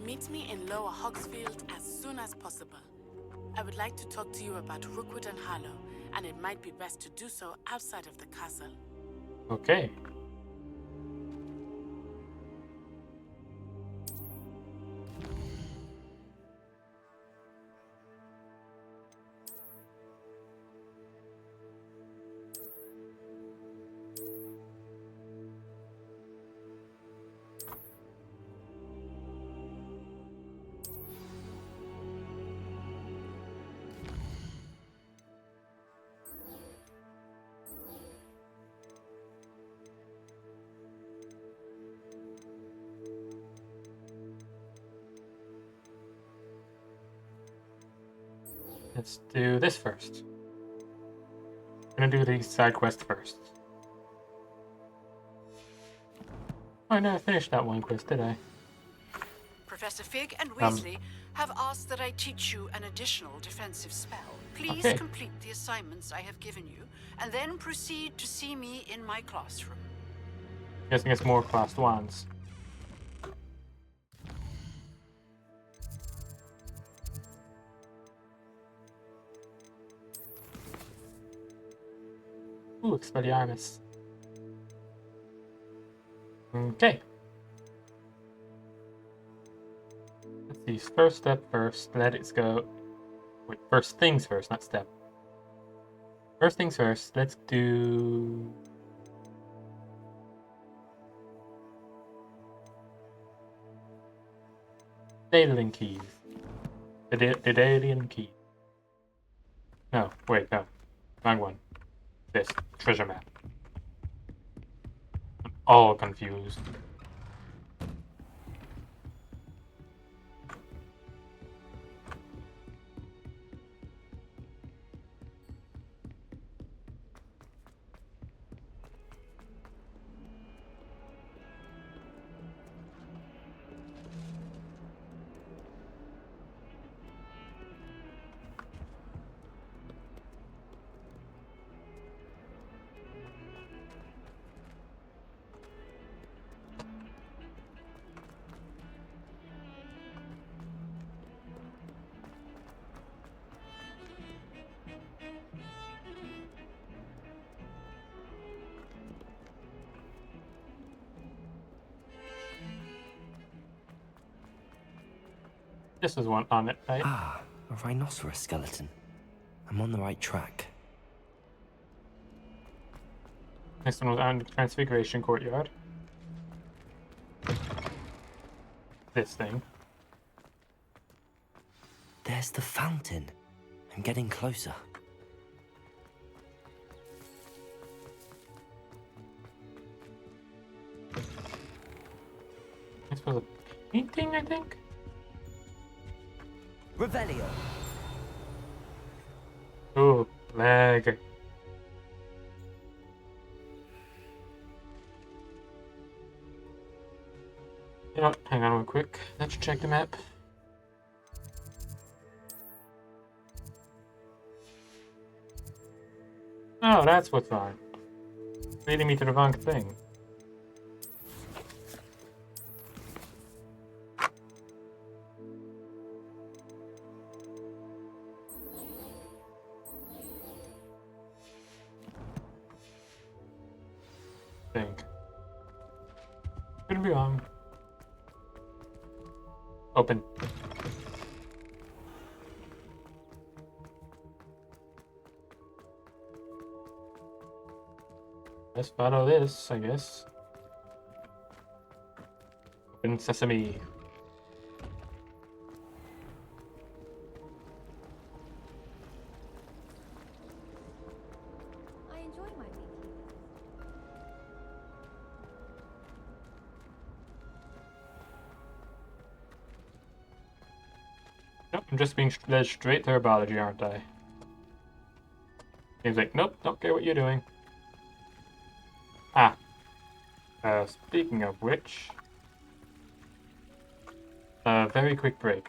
Meet me in Lower Hogsfield as soon as possible. I would like to talk to you about Rookwood and Harlow, and it might be best to do so outside of the castle. Okay. Let's do this first. I'm gonna do the side quest first. Oh, I never finished that one quest, did I? Professor Fig and Weasley have asked that I teach you an additional defensive spell. Please Okay. complete the assignments I have given you, and then proceed to see me in my classroom. Guessing it's more class ones. Ooh, Expelliarmus. Okay. Let's see. First step first. Let it go. Wait, first things first, not step. First things first. Let's do. Daedalian keys. The Daedalian key. No, wait, no. Wrong one. This. Treasure map. I'm all confused. This was one on it, right? Ah, a rhinoceros skeleton. I'm on the right track. Next one was on the Transfiguration Courtyard. This thing. There's the fountain. I'm getting closer. This was a painting, I think? Revelio. Ooh, lag. You know what? Hang on real quick. Let's check the map. Oh, that's what's on. Leading me to the wrong thing. Think. Could be wrong. Open. Let's follow this, I guess. Open sesame. I enjoy my weekly. Nope, I'm just being led straight to Herbology, aren't I? He's like, nope, don't care what you're doing. Ah. Speaking of which... very quick break.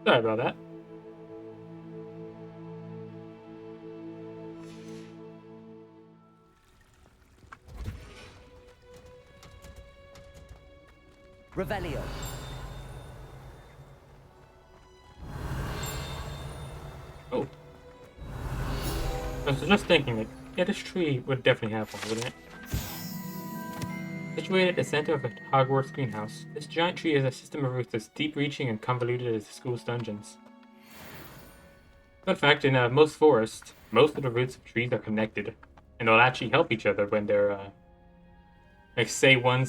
Sorry about that. Revelio. Oh. I was just thinking, like, yeah, this tree would definitely have one, wouldn't it? Situated at the center of a Hogwarts greenhouse, this giant tree has a system of roots as deep-reaching and convoluted as the school's dungeons. Fun fact, in most forests, most of the roots of trees are connected, and they'll actually help each other when they're, like, say one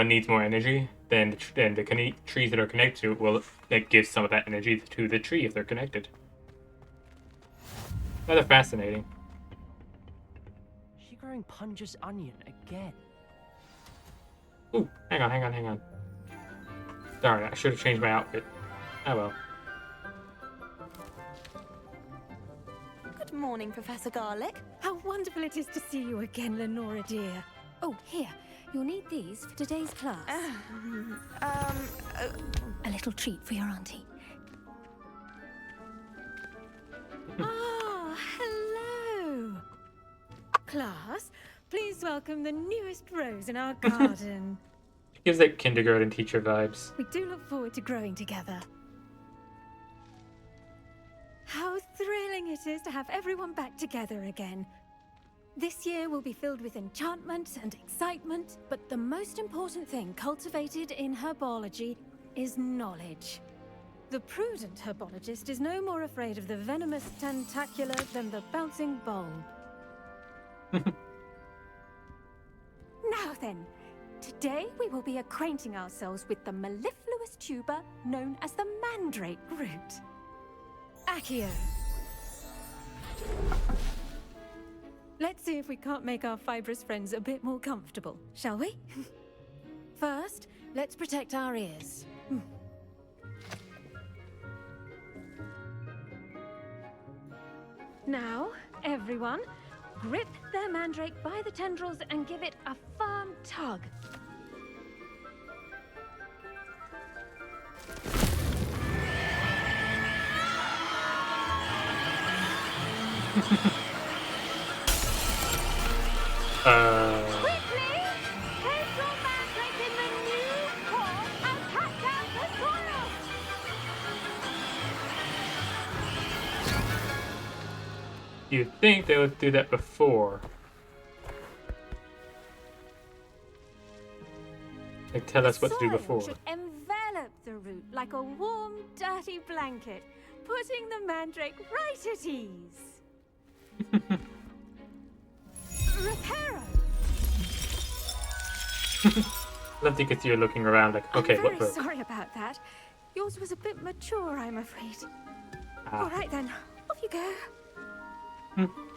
needs more energy, then the trees that are connected to it will, like, give some of that energy to the tree if they're connected. Rather fascinating. Is she growing Punja's onion again? Ooh, hang on. Darn it, I should have changed my outfit. Oh well. Good morning, Professor Garlick. How wonderful it is to see you again, Lenora dear. Oh, here. You'll need these for today's class. A little treat for your auntie. Ah, hello. Class, please welcome the newest rose in our garden. It gives like kindergarten teacher vibes. We do look forward to growing together. How thrilling it is to have everyone back together again. This year will be filled with enchantment and excitement, but the most important thing cultivated in herbology is knowledge. The prudent herbologist is no more afraid of the venomous tentacular than the bouncing bulb. Now then, today we will be acquainting ourselves with the mellifluous tuber known as the mandrake root. Accio. Let's see if we can't make our fibrous friends a bit more comfortable, shall we? First, let's protect our ears. Now, everyone, grip their mandrake by the tendrils and give it a firm tug. Quickly! Take your mandrake in the new form and cut down the soil! You'd think they would do that before. Like tell us what to do Soil before. should envelop the root like a warm, dirty blanket, putting the mandrake right at ease. Reparo! Love you could see you looking around like, okay, I'm what very broke? sorry about that. Yours was a bit mature, I'm afraid. Ah. All right then, off you go.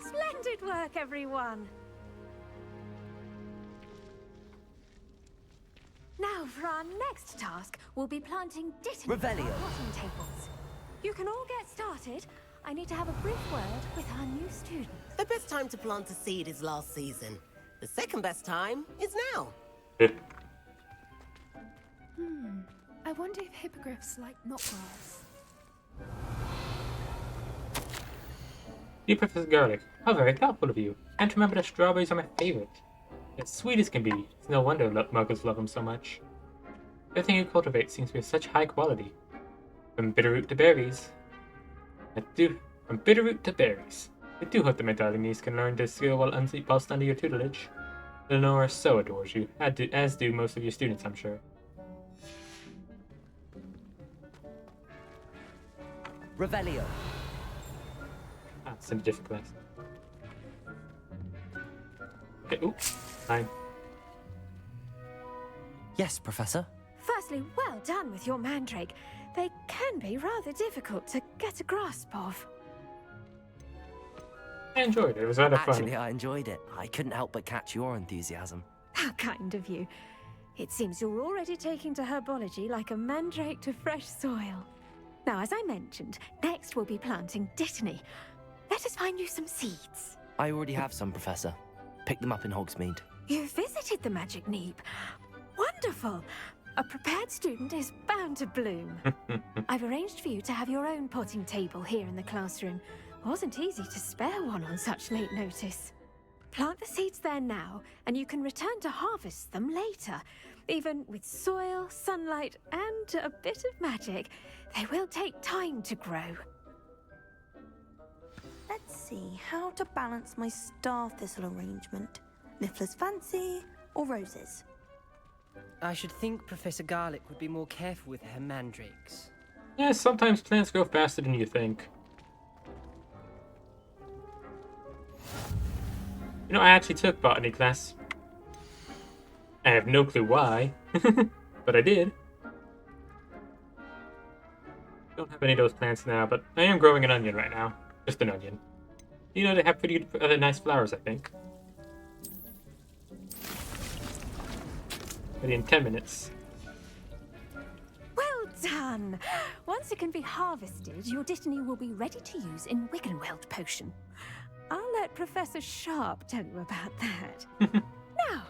Splendid work, everyone. Now, for our next task, we'll be planting dittany on Revelio. our plotting tables. You can all get started. I need to have a brief word with our new students. The best time to plant a seed is last season. The second best time is now. I wonder if hippogriffs like knotgrass. Dear Professor Garlick, how very thoughtful of you. And remember that strawberries are my favorite. As sweet as can be. It's no wonder muggles love them so much. Everything you cultivate seems to be of such high quality. From bitterroot to berries. From bitterroot to berries. I do hope that my darling niece can learn this skill whilst under your tutelage. Lenora so adores you, as do most of your students, I'm sure. Revelio. Ah, it's in a different class. Okay, ooh, 9. Yes, Professor. Firstly, well done with your mandrake. They can be rather difficult to get a grasp of. I enjoyed it, it was rather fun. Actually, I enjoyed it. I couldn't help but catch your enthusiasm. How kind of you. It seems you're already taking to herbology like a mandrake to fresh soil. Now, as I mentioned, next we'll be planting dittany. Let us find you some seeds. I already have some, Professor. Picked them up in Hogsmeade. You visited the Magic Neep. Wonderful. A prepared student is bound to bloom. I've arranged for you to have your own potting table here in the classroom. Wasn't easy to spare one on such late notice. Plant the seeds there now, and you can return to harvest them later. Even with soil, sunlight, and a bit of magic, they will take time to grow. Let's see how to balance my star thistle arrangement. Mifflin's fancy or roses? I should think Professor Garlick would be more careful with her mandrakes. Yeah, sometimes plants grow faster than you think. You know, I actually took botany class. I have no clue why, but I did. Don't have any of those plants now, but I am growing an onion right now. Just an onion. You know, they have pretty other nice flowers, I think. Ready in 10 minutes. Well done! Once it can be harvested, your dittany will be ready to use in Wiggenweld potion. I'll let Professor Sharp tell you about that. Now,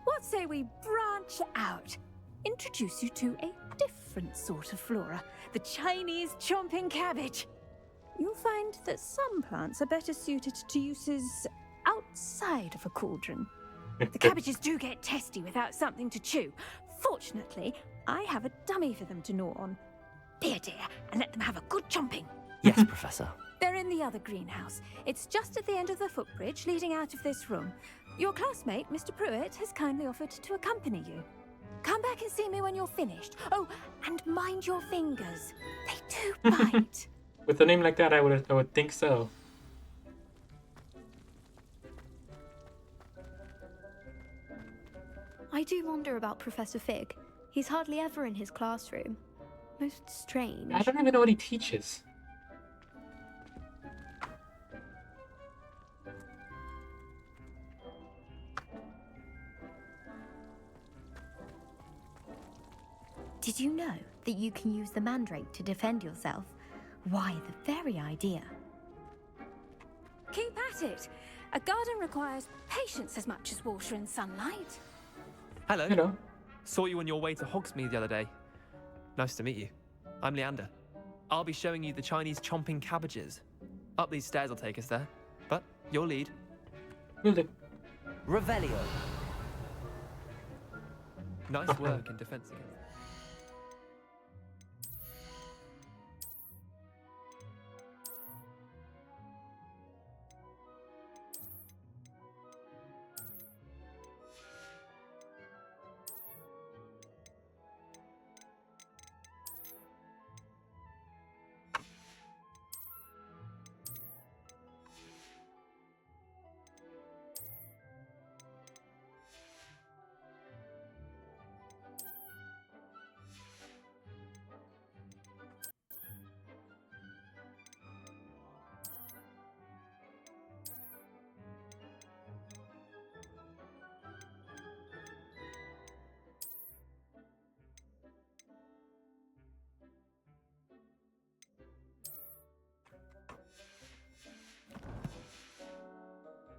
what say we branch out? Introduce you to a different sort of flora, the Chinese chomping cabbage. You'll find that some plants are better suited to uses outside of a cauldron. The cabbages do get testy without something to chew. Fortunately, I have a dummy for them to gnaw on. Be a dear and let them have a good chomping. Yes, Professor. They're in the other greenhouse. It's just at the end of the footbridge leading out of this room. Your classmate, Mr. Pruitt, has kindly offered to accompany you. Come back and see me when you're finished. Oh, and mind your fingers. They do bite. With a name like that, I would think so. I do wonder about Professor Fig. He's hardly ever in his classroom. Most strange. I don't even know what he teaches. Did you know that you can use the mandrake to defend yourself? Why, the very idea. Keep at it. A garden requires patience as much as water and sunlight. Hello. Hello. Saw you on your way to Hogsmeade the other day. Nice to meet you. I'm Leander. I'll be showing you the Chinese chomping cabbages. Up these stairs will take us there. But your lead. Will do. Revelio. Nice work in defense against.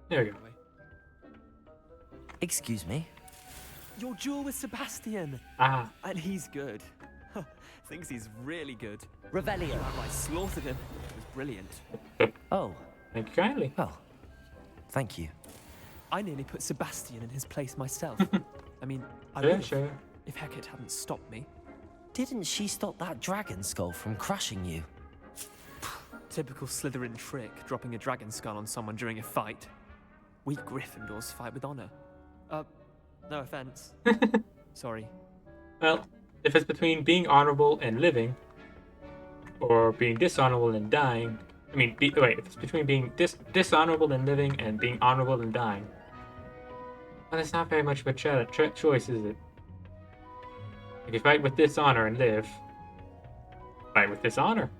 There we go. Excuse me. Your duel with Sebastian. Ah. And he's good. Thinks he's really good. Revelio. I slaughtered him. It was brilliant. Oh. Thank you kindly. Well, thank you. I nearly put Sebastian in his place myself. I mean, I Yeah, would sure. if Hecate hadn't stopped me. Didn't she stop that dragon skull from crushing you? Typical Slytherin trick, dropping a dragon skull on someone during a fight. We Gryffindors fight with honor. No offense. Sorry. Well, if it's between being honorable and living, or being dishonorable and dying, I mean, wait, if it's between being dishonorable and living and being honorable and dying, well, that's not very much of a choice, is it? If you fight with dishonor and live, fight with dishonor.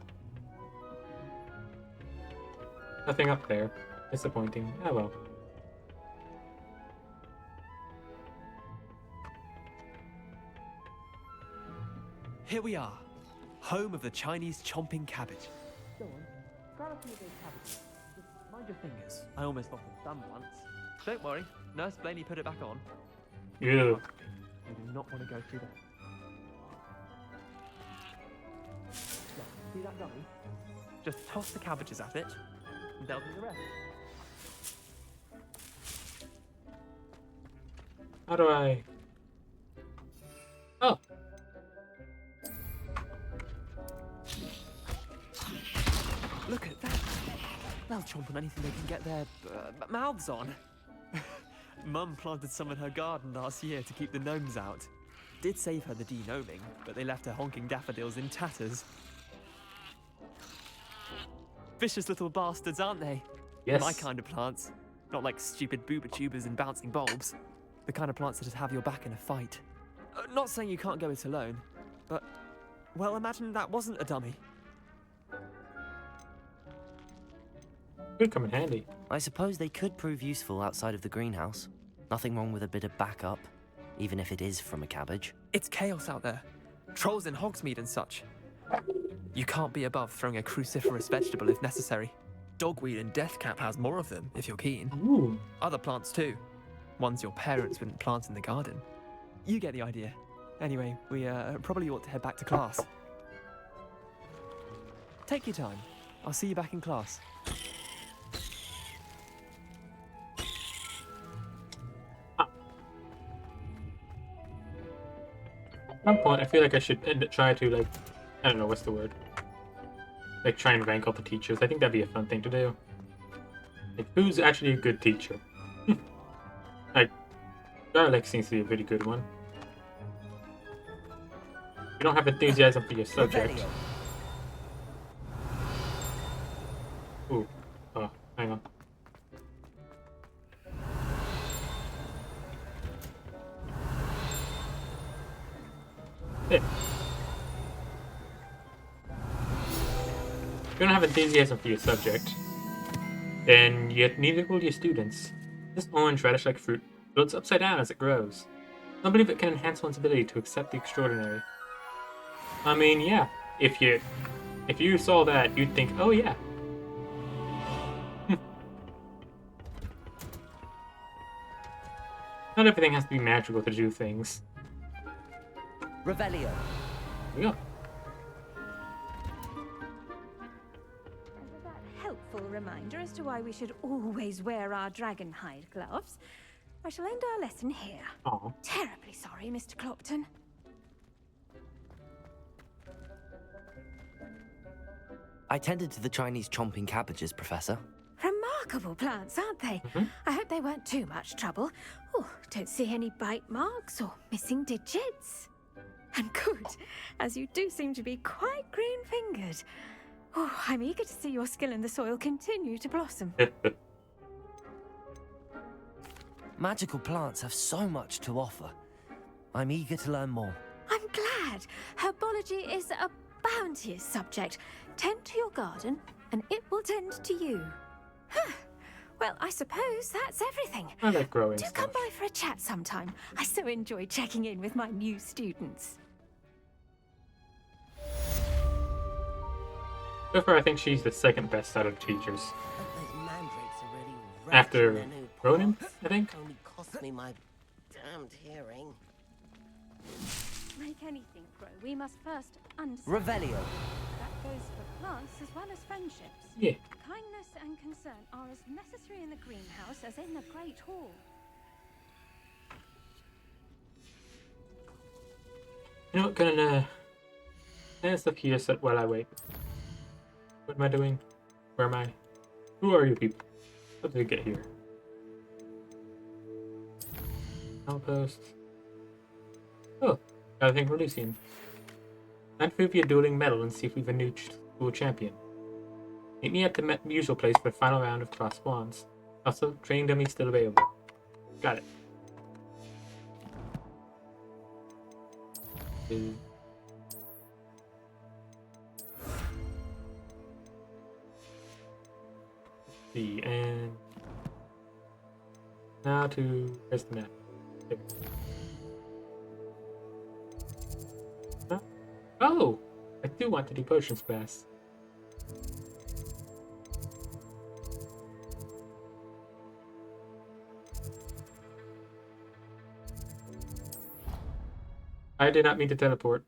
Nothing up there. Disappointing. Oh well. Here we are, home of the Chinese chomping cabbage. Go on, grab a few of those cabbages. Just mind your fingers. I almost lost a thumb once. Don't worry, Nurse Blaney put it back on. Yeah. You do not want to go through that. See that dummy? Just toss the cabbages at it, and they'll do the rest. How do I... Oh. Look at that! They'll chomp on anything they can get their mouths on. Mum planted some in her garden last year to keep the gnomes out. Did save her the de-gnoming, but they left her honking daffodils in tatters. Vicious little bastards, aren't they? Yes. My kind of plants. Not like stupid booba tubers and bouncing bulbs. The kind of plants that just have your back in a fight. Not saying you can't go it alone, but... well, imagine that wasn't a dummy. Could come in handy. I suppose they could prove useful outside of the greenhouse. Nothing wrong with a bit of backup, even if it is from a cabbage. It's chaos out there. Trolls in Hogsmeade and such. You can't be above throwing a cruciferous vegetable if necessary. Dogweed and deathcap has more of them, if you're keen. Ooh. Other plants too. Ones your parents wouldn't plant in the garden. You get the idea. Anyway, we probably ought to head back to class. Take your time. I'll see you back in class. At some point, I feel like I should try to, like, I don't know, what's the word? Like, try and rank all the teachers. I think that'd be a fun thing to do. Like, who's actually a good teacher? Like, Garlick seems to be a pretty good one. You don't have enthusiasm for your subject. Ooh. Oh, hang on. There. If you don't have enthusiasm for your subject, then yet neither will your students. This orange radish-like fruit floats upside down as it grows. I believe it can enhance one's ability to accept the extraordinary. I mean, yeah. If you saw that, you'd think, oh yeah. Not everything has to be magical to do things. Revelio. Here we go. And with that helpful reminder as to why we should always wear our dragon hide gloves, I shall end our lesson here. Aw. Terribly sorry, Mr. Clopton. I tended to the Chinese chomping cabbages, Professor. Remarkable plants, aren't they? I hope they weren't too much trouble. Oh, don't see any bite marks or missing digits. And good, as you do seem to be quite green-fingered. Oh, I'm eager to see your skill in the soil continue to blossom. Magical plants have so much to offer. I'm eager to learn more. I'm glad. Herbology is a bounteous subject. Tend to your garden, and it will tend to you. Well, I suppose that's everything. I like growing Do stuff. come by for a chat sometime. I so enjoy checking in with my new students. So far, I think she's the second best out of the teachers. Those mandrakes are really After wretched in their new Ronan, pots. I think. Only cost me my damned hearing. Make anything grow, we must first understand. Revelio. That goes for plants as well as friendships. Yeah. Kindness and concern are as necessary in the greenhouse as in the Great Hall. You know what, gonna stuff here so while I wait. What am I doing? Where am I? Who are you people? How did we get here? Outpost. Oh, got a thing for Lucian. Time to prove your dueling medal and see if we've a new school champion. Meet me at the usual place for the final round of cross wands. Also, training dummy still available. Got it. See, and now to where's the map? There. Huh? Oh, I do want to do potions fast. I did not mean to teleport.